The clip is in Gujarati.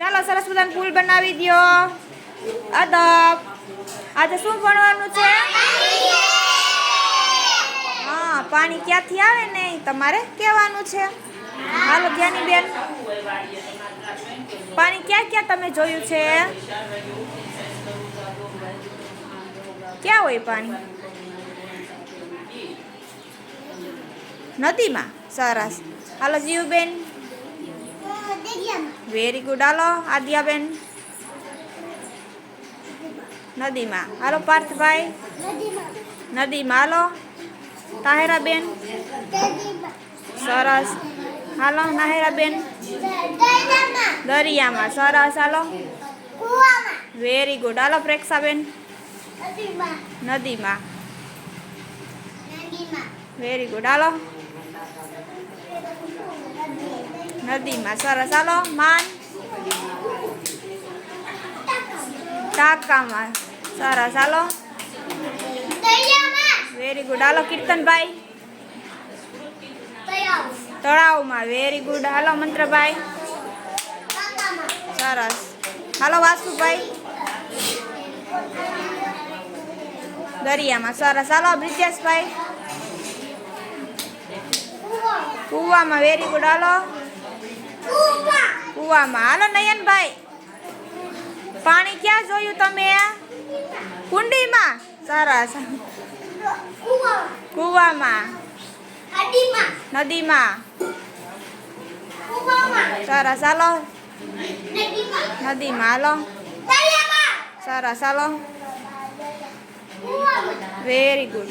ચાલો સરસ મજાનું પુલ બનાવી દો. અદબ આજે શું ભણવાનું છે? હા, પાણી ક્યાંથી આવે ને તમારે કહેવાનું છે. હાલો ધ્યાની બેન, પાણી ક્યાં ક્યાં તમે જોયું છે? ક્યાં હોય પાણી? નદીમાં. સરસ. હાલો જીવબેન, વેરી ગુડ. હાલો આદ્યાબેન, નદીમાં. હાલો પાર્થભાઈ, નદીમાં. હાલો તાહેરાબેન, સરસ. હાલો નાહેરાબેન, દરિયામાં. સરસ. હાલો વેરી ગુડ. હાલો પ્રેક્ષાબેન, નદીમાં. Very good. હાલો નદીમાં. સરસ. હાલો માન, ટાંકામાં. સરસ. હાલો વેરી ગુડ. હાલો કીર્તનભાઈ, તળાવમાં. Very good. હાલો મંત્રભાઈ, સરસ. હાલો વાસુભાઈ, દરિયામાં. સરસ. હાલો બ્રિજેશભાઈ, કૂવામાં. Very good. હાલો કૂવામાં. હાલો નયનભાઈ, પાણી ક્યાં જોયું તમે? કુંડીમાં. સરસ. કૂવામાં, નદીમાં. સરસ. હાલો નદીમાં. હાલો સરસ. હાલો વેરી ગુડ.